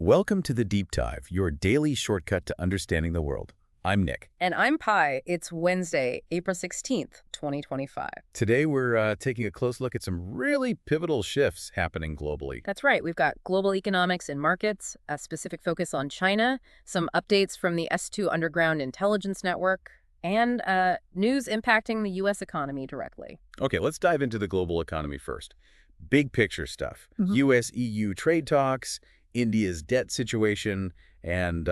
Welcome to The Deep Dive, your daily shortcut to understanding the world. I'm Nick. And I'm Pi. It's Wednesday, April 16th, 2025. Today we're taking a close look at some really pivotal shifts happening globally. That's right. We've got global economics and markets, a specific focus on China, some updates from the S2 Underground Intelligence Network, and news impacting the U.S. economy directly. Okay, let's dive into the global economy first. Big picture stuff. Mhm. U.S.-EU trade talks, India's debt situation, and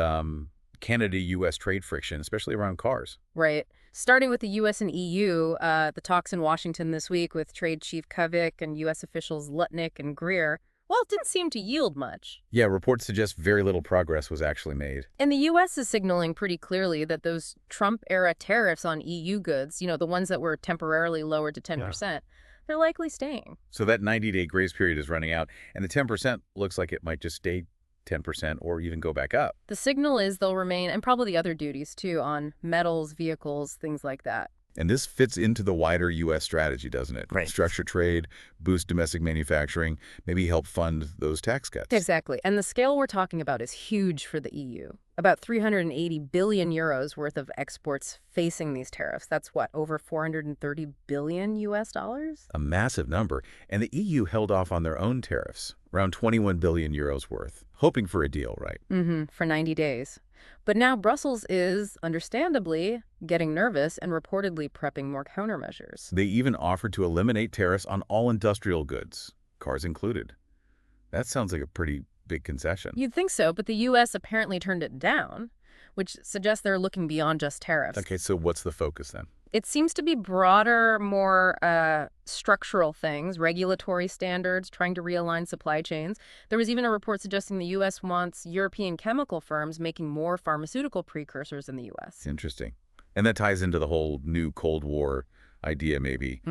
Canada-U.S. trade friction, especially around cars. Right. Starting with the U.S. and EU, the talks in Washington this week with Trade Chief Kovic and U.S. officials Lutnick and Greer, well, it didn't seem to yield much. Yeah, reports suggest very little progress was actually made. And the U.S. is signaling pretty clearly that those Trump-era tariffs on EU goods, the ones that were temporarily lowered to 10%, they're likely staying. So that 90-day grace period is running out, and the 10% looks like it might just stay 10% or even go back up. The signal is they'll remain, and probably the other duties too, on metals, vehicles, things like that. And this fits into the wider U.S. strategy, doesn't it? Right. Structure trade, boost domestic manufacturing, maybe help fund those tax cuts. Exactly. And the scale we're talking about is huge for the EU. About 380 billion euros worth of exports facing these tariffs. That's what, over 430 billion US dollars? A massive number. And the EU held off on their own tariffs, around 21 billion euros worth, hoping for a deal, right? For 90 days. But now Brussels is, understandably, getting nervous and reportedly prepping more countermeasures. They even offered to eliminate tariffs on all industrial goods, cars included. That sounds like a pretty big concession. You'd think so, but the U.S. apparently turned it down, which suggests they're looking beyond just tariffs. Okay, so what's the focus then? It seems to be broader, more structural things, regulatory standards, trying to realign supply chains. There was even a report suggesting the U.S. wants European chemical firms making more pharmaceutical precursors in the U.S. Interesting. And that ties into the whole new Cold War idea, maybe,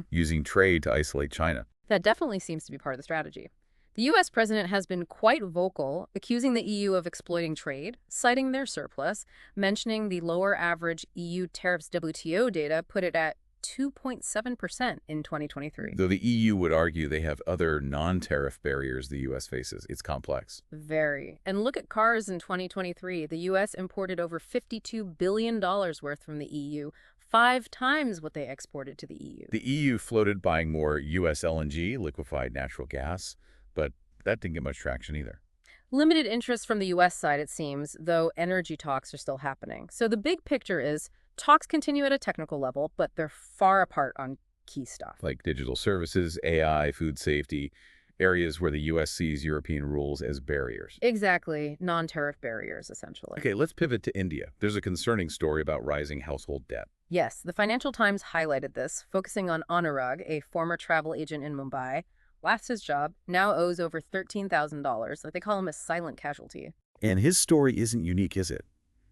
using trade to isolate China. That definitely seems to be part of the strategy. The U.S. president has been quite vocal, accusing the EU of exploiting trade, citing their surplus, mentioning the lower average EU tariffs WTO data put it at 2.7% in 2023. Though the EU would argue they have other non-tariff barriers the U.S. faces. It's complex. Very. And look at cars in 2023. The U.S. imported over $52 billion worth from the EU, 5 times what they exported to the EU. The EU floated buying more U.S. LNG, liquefied natural gas, but that didn't get much traction either. Limited interest from the U.S. side, it seems, though energy talks are still happening. So the big picture is talks continue at a technical level, but they're far apart on key stuff. Like digital services, AI, food safety, areas where the U.S. sees European rules as barriers. Exactly. Non-tariff barriers, essentially. Okay, let's pivot to India. There's a concerning story about rising household debt. Yes, the Financial Times highlighted this, focusing on Anurag, a former travel agent in Mumbai. Lost his job, now owes over $13,000. They call him a silent casualty. And his story isn't unique, is it?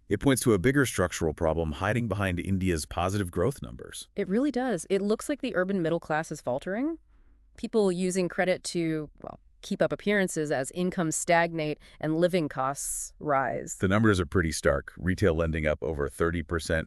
It points to a bigger structural problem hiding behind India's positive growth numbers. It really does. It looks like the urban middle class is faltering. People using credit to, keep up appearances as incomes stagnate and living costs rise. The numbers are pretty stark. Retail lending up over 30%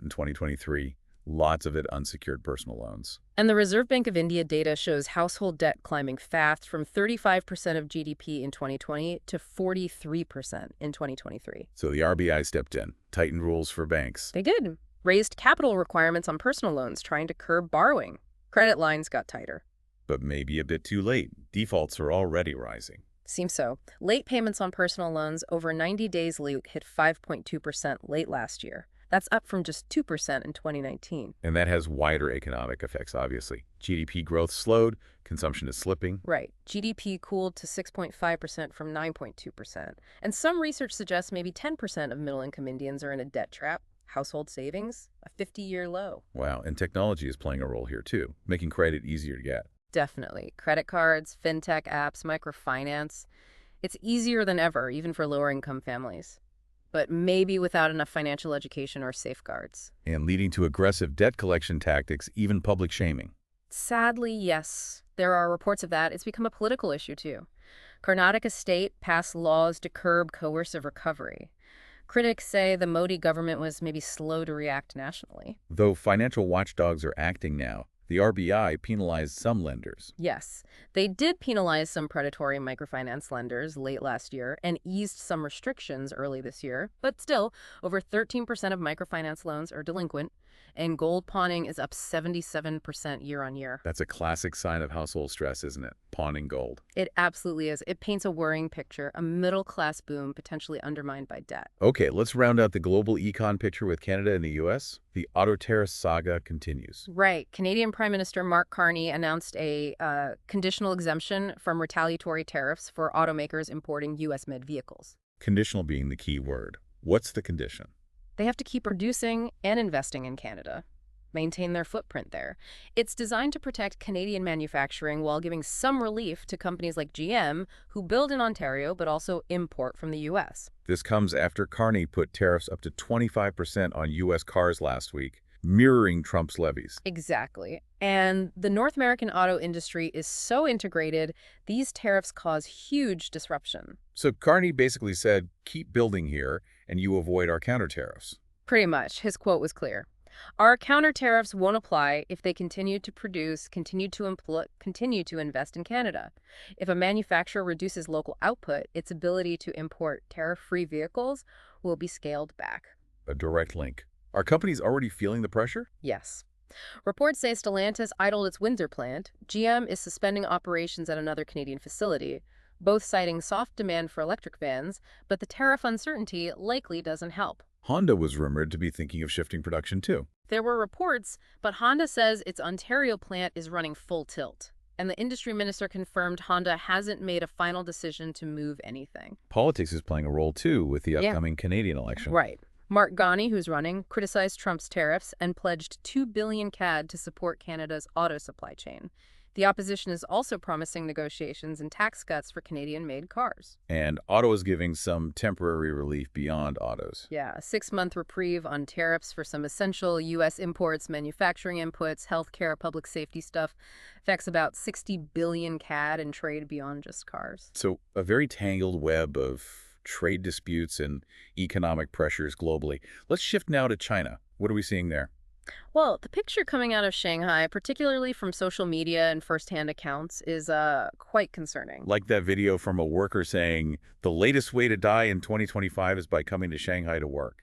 in 2023. Lots of it unsecured personal loans. And the Reserve Bank of India data shows household debt climbing fast from 35% of GDP in 2020 to 43% in 2023. So the RBI stepped in, tightened rules for banks. They did. Raised capital requirements on personal loans, trying to curb borrowing. Credit lines got tighter. But maybe a bit too late. Defaults are already rising. Seems so. Late payments on personal loans over 90 days late hit 5.2% late last year. That's up from just 2% in 2019. And that has wider economic effects, obviously. GDP growth slowed, consumption is slipping. Right. GDP cooled to 6.5% from 9.2%. And some research suggests maybe 10% of middle-income Indians are in a debt trap. Household savings, a 50-year low. Wow, and technology is playing a role here too, making credit easier to get. Definitely. Credit cards, fintech apps, microfinance. It's easier than ever, even for lower-income families. But maybe without enough financial education or safeguards. And leading to aggressive debt collection tactics, even public shaming. Sadly, yes. There are reports of that. It's become a political issue, too. Karnataka state passed laws to curb coercive recovery. Critics say the Modi government was maybe slow to react nationally. Though financial watchdogs are acting now, The RBI penalized some lenders. Yes, they did penalize some predatory microfinance lenders late last year and eased some restrictions early this year, but still, over 13% of microfinance loans are delinquent, and gold pawning is up 77% year on year. That's a classic sign of household stress, isn't it? Pawning gold. It absolutely is. It paints a worrying picture, a middle-class boom potentially undermined by debt. Okay, let's round out the global econ picture with Canada and the U.S. The auto tariff saga continues. Right. Canadian Prime Minister Mark Carney announced a conditional exemption from retaliatory tariffs for automakers importing U.S.-made vehicles. Conditional being the key word. What's the condition? They have to keep producing and investing in Canada, maintain their footprint there. It's designed to protect Canadian manufacturing while giving some relief to companies like GM, who build in Ontario but also import from the U.S. This comes after Carney put tariffs up to 25% on U.S. cars last week, mirroring Trump's levies. Exactly. And the North American auto industry is so integrated, these tariffs cause huge disruption. So Carney basically said, keep building here, and you avoid our counter tariffs. Pretty much. His quote was clear. Our counter tariffs won't apply if they continue to produce, continue to employ, continue to invest in Canada. If a manufacturer reduces local output, its ability to import tariff-free vehicles will be scaled back. A direct link. Are companies already feeling the pressure? Yes. Reports say Stellantis idled its Windsor plant. GM is suspending operations at another Canadian facility, both citing soft demand for electric vans, but the tariff uncertainty likely doesn't help. Honda was rumored to be thinking of shifting production too. There were reports, but Honda says its Ontario plant is running full tilt. And the industry minister confirmed Honda hasn't made a final decision to move anything. Politics is playing a role too with the upcoming Canadian election. Right. Mark Ghani, who's running, criticized Trump's tariffs and pledged 2 billion CAD to support Canada's auto supply chain. The opposition is also promising negotiations and tax cuts for Canadian-made cars. And auto is giving some temporary relief beyond autos. Yeah, a 6-month reprieve on tariffs for some essential U.S. imports, manufacturing inputs, healthcare, public safety stuff. Affects about 60 billion CAD in trade beyond just cars. So a very tangled web of trade disputes and economic pressures globally. Let's shift now to China. What are we seeing there? Well, the picture coming out of Shanghai, particularly from social media and firsthand accounts, is quite concerning. Like that video from a worker saying, the latest way to die in 2025 is by coming to Shanghai to work.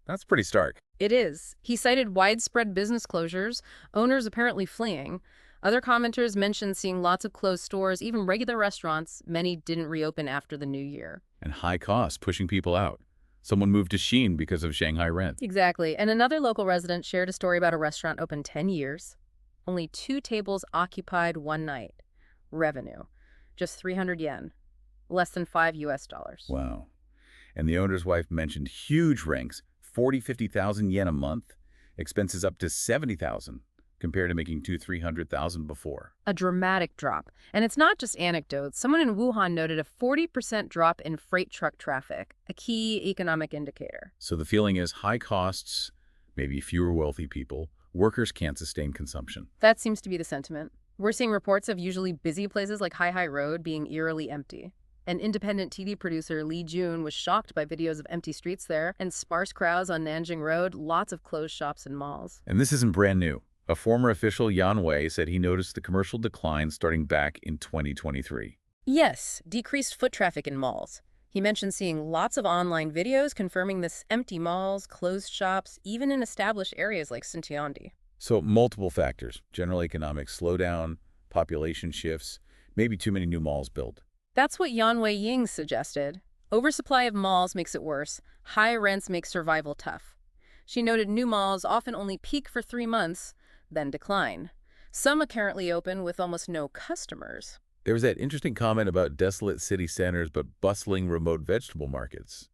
That's pretty stark. It is. He cited widespread business closures, owners apparently fleeing. Other commenters mentioned seeing lots of closed stores, even regular restaurants. Many didn't reopen after the new year. And high costs pushing people out. Someone moved to Shein because of Shanghai rent. Exactly. And another local resident shared a story about a restaurant open 10 years. Only 2 tables occupied one night. Revenue. Just 300 yen. Less than $5 US. Wow. And the owner's wife mentioned huge ranks, 50,000 yen a month, expenses up to 70,000, compared to making 200,000-300,000 before. A dramatic drop. And it's not just anecdotes. Someone in Wuhan noted a 40% drop in freight truck traffic, a key economic indicator. So the feeling is high costs, maybe fewer wealthy people, workers can't sustain consumption. That seems to be the sentiment. We're seeing reports of usually busy places like Hai Road being eerily empty. An independent TV producer, Lee Jun, was shocked by videos of empty streets there and sparse crowds on Nanjing Road, lots of closed shops and malls. And this isn't brand new. A former official, Yan Wei, said he noticed the commercial decline starting back in 2023. Yes, decreased foot traffic in malls. He mentioned seeing lots of online videos confirming this: empty malls, closed shops, even in established areas like Xintiandi. So multiple factors: general economic slowdown, population shifts, maybe too many new malls built. That's what Yan Wei Ying suggested. Oversupply of malls makes it worse. High rents make survival tough. She noted new malls often only peak for 3 months, then decline. Some are currently open with almost no customers. There was that interesting comment about desolate city centers but bustling remote vegetable markets.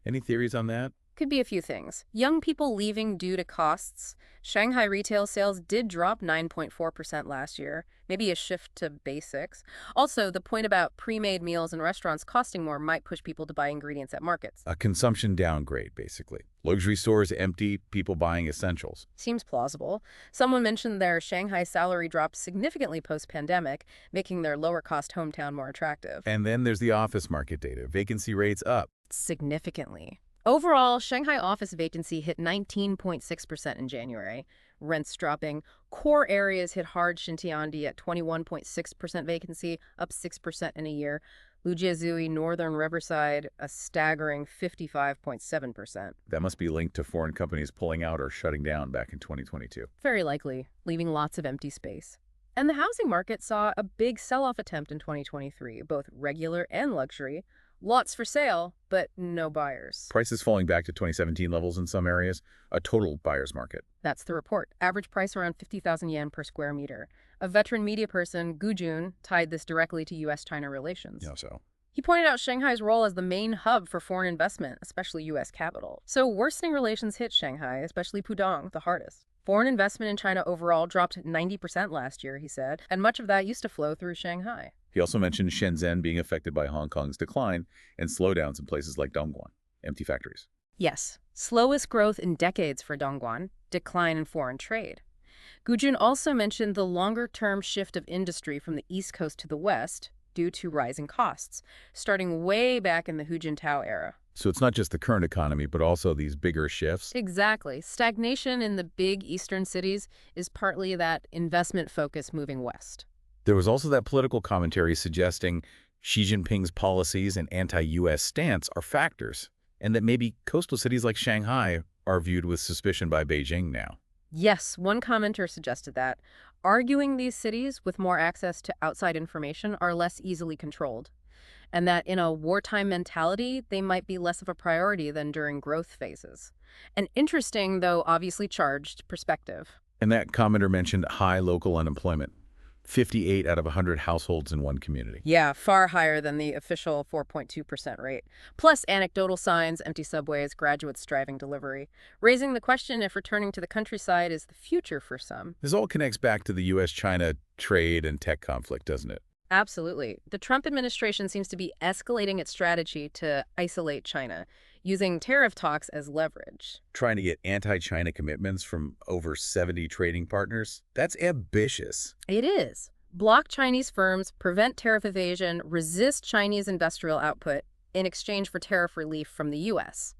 Any theories on that? Could be a few things. Young people leaving due to costs. Shanghai retail sales did drop 9.4% last year. Maybe a shift to basics. Also, the point about pre-made meals in restaurants costing more might push people to buy ingredients at markets. A consumption downgrade, basically. Luxury stores empty, people buying essentials. Seems plausible. Someone mentioned their Shanghai salary dropped significantly post-pandemic, making their lower-cost hometown more attractive. And then there's the office market data. Vacancy rates up. Significantly. Overall, Shanghai office vacancy hit 19.6% in January, rents dropping. Core areas hit hard, Xintiandi at 21.6% vacancy, up 6% in a year. Lujiazui, Northern Riverside, a staggering 55.7%. That must be linked to foreign companies pulling out or shutting down back in 2022. Very likely, leaving lots of empty space. And the housing market saw a big sell-off attempt in 2023, both regular and luxury. Lots for sale, but no buyers. Prices falling back to 2017 levels in some areas, a total buyer's market. That's the report. Average price around 50,000 yen per square meter. A veteran media person, Gu Jun, tied this directly to U.S.-China relations. He pointed out Shanghai's role as the main hub for foreign investment, especially U.S. capital. So worsening relations hit Shanghai, especially Pudong, the hardest. Foreign investment in China overall dropped 90% last year, he said, and much of that used to flow through Shanghai. He also mentioned Shenzhen being affected by Hong Kong's decline and slowdowns in places like Dongguan, empty factories. Yes, slowest growth in decades for Dongguan, decline in foreign trade. Gu Jun also mentioned the longer-term shift of industry from the East Coast to the West due to rising costs, starting way back in the Hu Jintao era. So it's not just the current economy, but also these bigger shifts? Exactly. Stagnation in the big eastern cities is partly that investment focus moving west. There was also that political commentary suggesting Xi Jinping's policies and anti-U.S. stance are factors, and that maybe coastal cities like Shanghai are viewed with suspicion by Beijing now. Yes, one commenter suggested that, arguing these cities with more access to outside information are less easily controlled, and that in a wartime mentality, they might be less of a priority than during growth phases. An interesting, though obviously charged, perspective. And that commenter mentioned high local unemployment. 58 out of 100 households in one community. Yeah, far higher than the official 4.2% rate. Plus anecdotal signs, empty subways, graduates driving delivery, raising the question if returning to the countryside is the future for some. This all connects back to the U.S.-China trade and tech conflict, doesn't it? Absolutely. The Trump administration seems to be escalating its strategy to isolate China, using tariff talks as leverage. Trying to get anti-China commitments from over 70 trading partners? That's ambitious. It is. Block Chinese firms, prevent tariff evasion, resist Chinese industrial output in exchange for tariff relief from the U.S.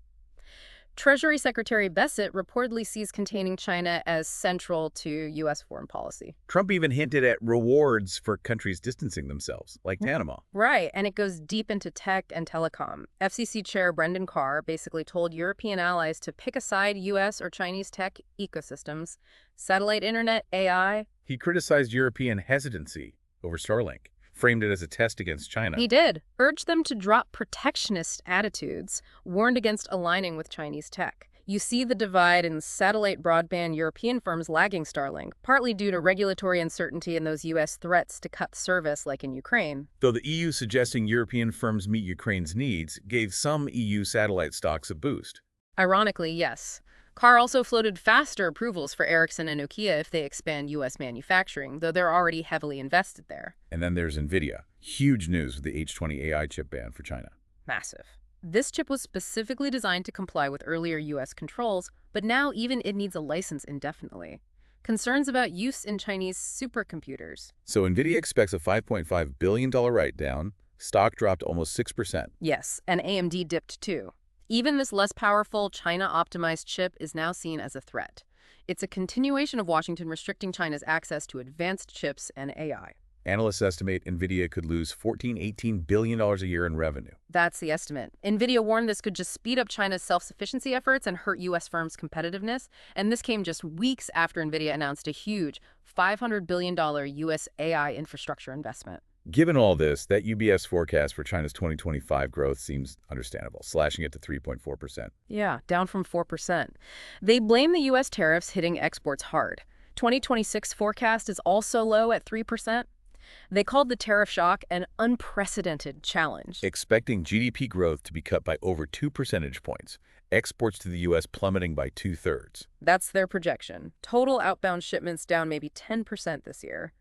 Treasury Secretary Bessent reportedly sees containing China as central to U.S. foreign policy. Trump even hinted at rewards for countries distancing themselves, like Panama. Right, and it goes deep into tech and telecom. FCC Chair Brendan Carr basically told European allies to pick a side, U.S. or Chinese tech ecosystems, satellite internet, AI. He criticized European hesitancy over Starlink, framed it as a test against China. He did. Urged them to drop protectionist attitudes, warned against aligning with Chinese tech. You see the divide in satellite broadband European firms lagging Starlink, partly due to regulatory uncertainty and those U.S. threats to cut service like in Ukraine. Though the EU suggesting European firms meet Ukraine's needs gave some EU satellite stocks a boost. Ironically, yes. Carr also floated faster approvals for Ericsson and Nokia if they expand U.S. manufacturing, though they're already heavily invested there. And then there's NVIDIA. Huge news with the H20 AI chip ban for China. Massive. This chip was specifically designed to comply with earlier U.S. controls, but now even it needs a license indefinitely. Concerns about use in Chinese supercomputers. So NVIDIA expects a $5.5 billion write-down. Stock dropped almost 6%. Yes, and AMD dipped too. Even this less powerful China-optimized chip is now seen as a threat. It's a continuation of Washington restricting China's access to advanced chips and AI. Analysts estimate NVIDIA could lose $18 billion a year in revenue. That's the estimate. NVIDIA warned this could just speed up China's self-sufficiency efforts and hurt U.S. firms' competitiveness. And this came just weeks after NVIDIA announced a huge $500 billion U.S. AI infrastructure investment. Given all this, that UBS forecast for China's 2025 growth seems understandable, slashing it to 3.4%. Yeah, down from 4%. They blame the U.S. tariffs hitting exports hard. 2026 forecast is also low at 3%. They called the tariff shock an unprecedented challenge. Expecting GDP growth to be cut by over 2 percentage points, exports to the U.S. plummeting by 2/3. That's their projection. Total outbound shipments down maybe 10% this year.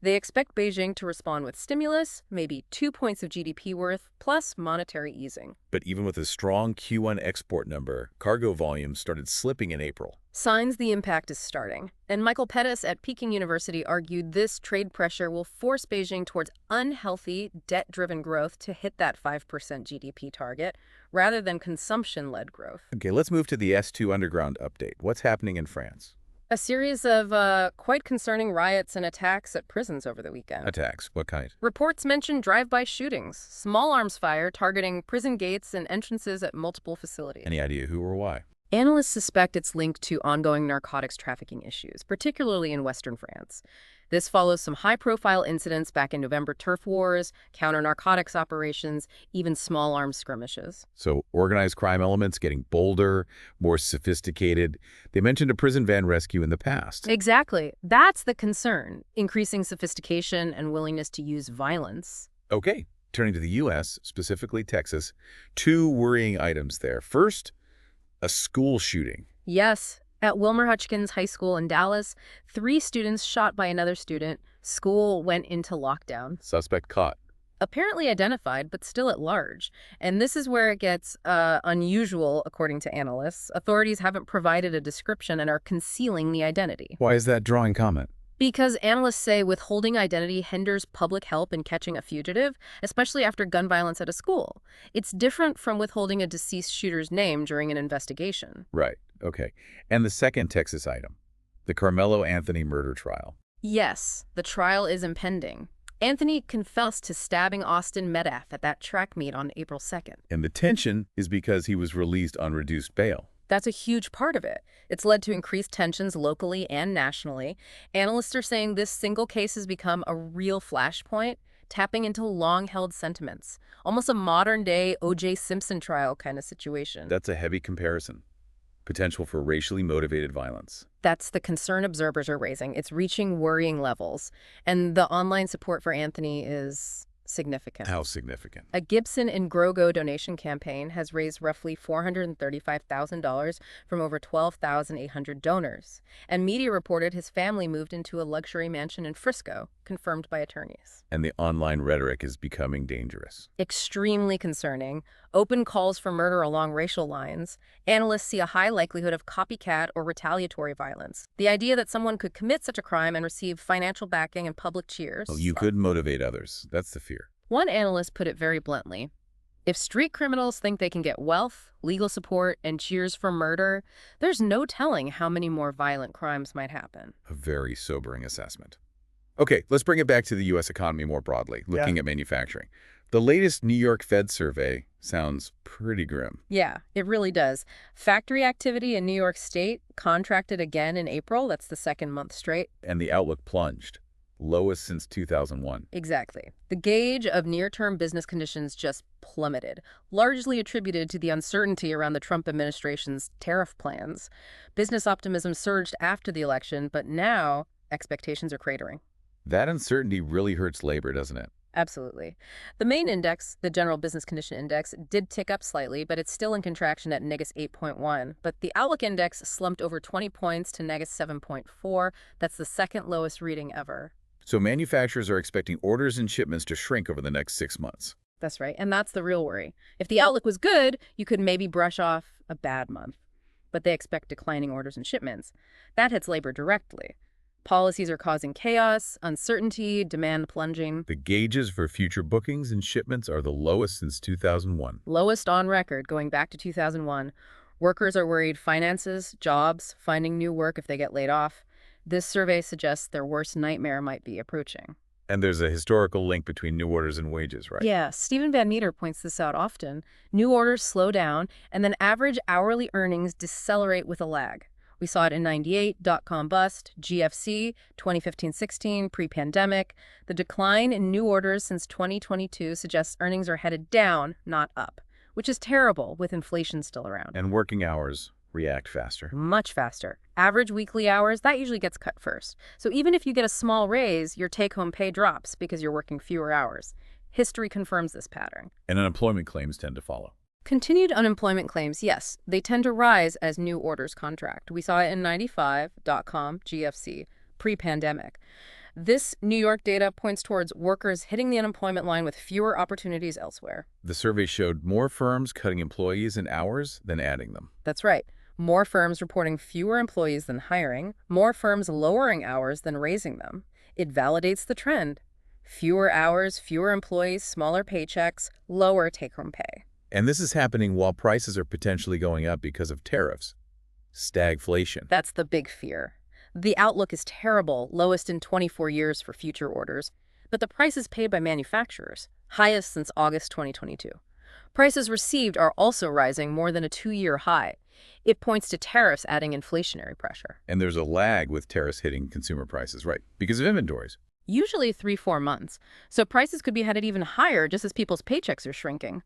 They expect Beijing to respond with stimulus, maybe 2 points of GDP worth, plus monetary easing. But even with a strong Q1 export number, cargo volumes started slipping in April. Signs the impact is starting. And Michael Pettis at Peking University argued this trade pressure will force Beijing towards unhealthy, debt-driven growth to hit that 5% GDP target, rather than consumption-led growth. Okay, let's move to the S2 Underground update. What's happening in France? A series of quite concerning riots and attacks at prisons over the weekend. Attacks? What kind? Reports mention drive-by shootings, small arms fire targeting prison gates and entrances at multiple facilities. Any idea who or why? Analysts suspect it's linked to ongoing narcotics trafficking issues, particularly in Western France. This follows some high-profile incidents back in November: turf wars, counter-narcotics operations, even small arms skirmishes. So organized crime elements getting bolder, more sophisticated. They mentioned a prison van rescue in the past. Exactly. That's the concern, increasing sophistication and willingness to use violence. Okay, turning to the U.S., specifically Texas, two worrying items there. First, a school shooting. Yes, at Wilmer Hutchins High School in Dallas, 3 students shot by another student. School went into lockdown. Suspect caught. Apparently identified, but still at large. And this is where it gets unusual, according to analysts. Authorities haven't provided a description and are concealing the identity. Why is that drawing comment? Because analysts say withholding identity hinders public help in catching a fugitive, especially after gun violence at a school. It's different from withholding a deceased shooter's name during an investigation. Right, okay. And the second Texas item, the Carmelo Anthony murder trial. Yes, the trial is impending. Anthony confessed to stabbing Austin Metcalf at that track meet on April 2nd. And the tension is because he was released on reduced bail. That's a huge part of it. It's led to increased tensions locally and nationally. Analysts are saying this single case has become a real flashpoint, tapping into long-held sentiments. Almost a modern-day O.J. Simpson trial kind of situation. That's a heavy comparison. Potential for racially motivated violence. That's the concern observers are raising. It's reaching worrying levels. And the online support for Anthony is significant. How significant? A Gibson and Grogo donation campaign has raised roughly $435,000 from over 12,800 donors. And media reported his family moved into a luxury mansion in Frisco, confirmed by attorneys. And the online rhetoric is becoming dangerous. Extremely concerning. Open calls for murder along racial lines. Analysts see a high likelihood of copycat or retaliatory violence. The idea that someone could commit such a crime and receive financial backing and public cheers. Oh, you could motivate others. That's the fear. One analyst put it very bluntly. If street criminals think they can get wealth, legal support, and cheers for murder, there's no telling how many more violent crimes might happen. A very sobering assessment. Okay, let's bring it back to the U.S. economy more broadly, looking at manufacturing. The latest New York Fed survey sounds pretty grim. Yeah, it really does. Factory activity in New York State contracted again in April. That's the second month straight. And the outlook plunged. Lowest since 2001. Exactly. The gauge of near-term business conditions just plummeted, largely attributed to the uncertainty around the Trump administration's tariff plans. Business optimism surged after the election, but now expectations are cratering. That uncertainty really hurts labor, doesn't it? Absolutely. The main index, the General Business Condition Index, did tick up slightly, but it's still in contraction at -8.1. But the Outlook Index slumped over 20 points to -7.4. That's the second lowest reading ever. So manufacturers are expecting orders and shipments to shrink over the next 6 months. That's right, and that's the real worry. If the outlook was good, you could maybe brush off a bad month. But they expect declining orders and shipments. That hits labor directly. Policies are causing chaos, uncertainty, demand plunging. The gauges for future bookings and shipments are the lowest since 2001. Lowest on record, going back to 2001. Workers are worried finances, jobs, finding new work if they get laid off. This survey suggests their worst nightmare might be approaching. And there's a historical link between new orders and wages, right? Yeah, Stephen Van Meter points this out often. New orders slow down, and then average hourly earnings decelerate with a lag. We saw it in '98, dot-com bust, GFC, 2015-16, pre-pandemic. The decline in new orders since 2022 suggests earnings are headed down, not up, which is terrible with inflation still around. And working hours react faster. Much faster. Average weekly hours, that usually gets cut first. So even if you get a small raise, your take-home pay drops because you're working fewer hours. History confirms this pattern. And unemployment claims tend to follow. Continued unemployment claims, yes, they tend to rise as new orders contract. We saw it in '95, dot-com, GFC, pre-pandemic. This New York data points towards workers hitting the unemployment line with fewer opportunities elsewhere. The survey showed more firms cutting employees and hours than adding them. That's right. More firms reporting fewer employees than hiring, more firms lowering hours than raising them. It validates the trend. Fewer hours, fewer employees, smaller paychecks, lower take-home pay. And this is happening while prices are potentially going up because of tariffs. Stagflation. That's the big fear. The outlook is terrible, lowest in 24 years for future orders. But the prices paid by manufacturers, highest since August 2022. Prices received are also rising more than a 2-year high. It points to tariffs adding inflationary pressure. And there's a lag with tariffs hitting consumer prices, right? Because of inventories. Usually 3-4 months. So prices could be headed even higher just as people's paychecks are shrinking.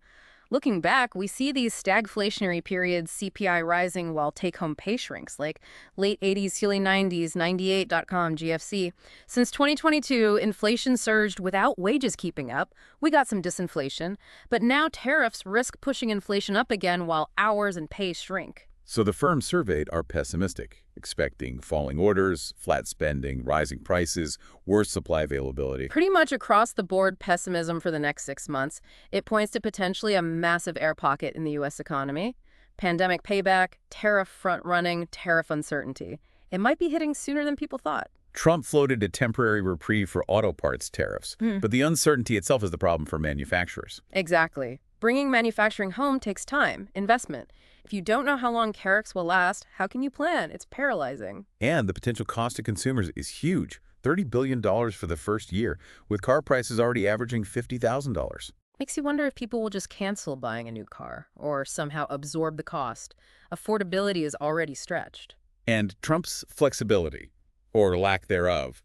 Looking back, we see these stagflationary periods, CPI rising while take-home pay shrinks, like late 80s, early 90s, 98.com, GFC. Since 2022, inflation surged without wages keeping up. We got some disinflation. But now tariffs risk pushing inflation up again while hours and pay shrink. So the firms surveyed are pessimistic, expecting falling orders, flat spending, rising prices, worse supply availability. Pretty much across the board pessimism for the next 6 months. It points to potentially a massive air pocket in the U.S. economy. Pandemic payback, tariff front-running, tariff uncertainty. It might be hitting sooner than people thought. Trump floated a temporary reprieve for auto parts tariffs, but the uncertainty itself is the problem for manufacturers. Exactly. Bringing manufacturing home takes time, investment. If you don't know how long tariffs will last, how can you plan? It's paralyzing. And the potential cost to consumers is huge, $30 billion for the first year, with car prices already averaging $50,000. Makes you wonder if people will just cancel buying a new car or somehow absorb the cost. Affordability is already stretched. And Trump's flexibility, or lack thereof,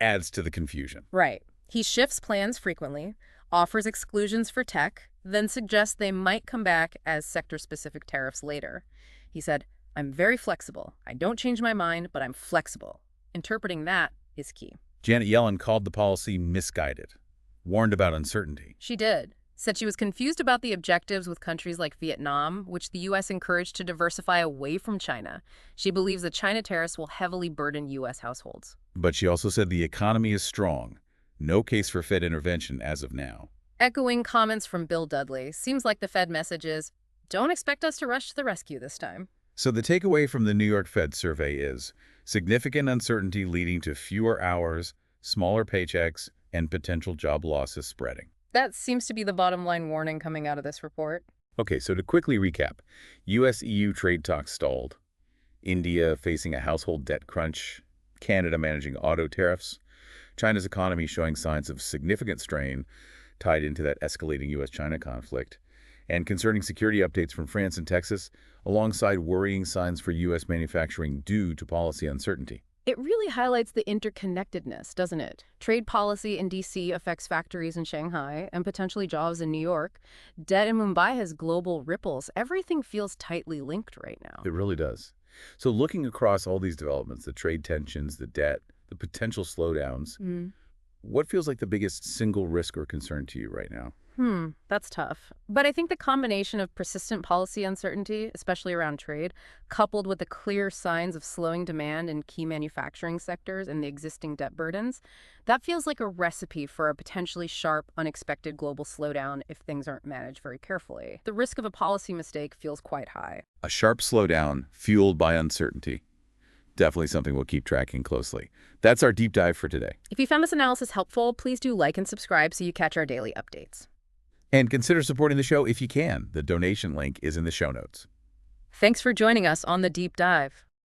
adds to the confusion. Right. He shifts plans frequently, offers exclusions for tech, then suggests they might come back as sector-specific tariffs later. He said, "I'm very flexible. I don't change my mind, but I'm flexible." Interpreting that is key. Janet Yellen called the policy misguided, warned about uncertainty. She did. Said she was confused about the objectives with countries like Vietnam, which the U.S. encouraged to diversify away from China. She believes that China tariffs will heavily burden U.S. households. But she also said the economy is strong. No case for Fed intervention as of now. Echoing comments from Bill Dudley, seems like the Fed message is, don't expect us to rush to the rescue this time. So the takeaway from the New York Fed survey is significant uncertainty leading to fewer hours, smaller paychecks, and potential job losses spreading. That seems to be the bottom line warning coming out of this report. Okay, so to quickly recap, U.S.-EU trade talks stalled, India facing a household debt crunch, Canada managing auto tariffs, China's economy showing signs of significant strain tied into that escalating U.S.-China conflict, and concerning security updates from France and Texas, alongside worrying signs for U.S. manufacturing due to policy uncertainty. It really highlights the interconnectedness, doesn't it? Trade policy in D.C. affects factories in Shanghai and potentially jobs in New York. Debt in Mumbai has global ripples. Everything feels tightly linked right now. It really does. So looking across all these developments, the trade tensions, the debt, the potential slowdowns, what feels like the biggest single risk or concern to you right now? That's tough. But I think the combination of persistent policy uncertainty, especially around trade, coupled with the clear signs of slowing demand in key manufacturing sectors and the existing debt burdens, that feels like a recipe for a potentially sharp, unexpected global slowdown if things aren't managed very carefully. The risk of a policy mistake feels quite high. A sharp slowdown fueled by uncertainty. Definitely something we'll keep tracking closely. That's our deep dive for today. If you found this analysis helpful, please do like and subscribe so you catch our daily updates. And consider supporting the show if you can. The donation link is in the show notes. Thanks for joining us on The Deep Dive.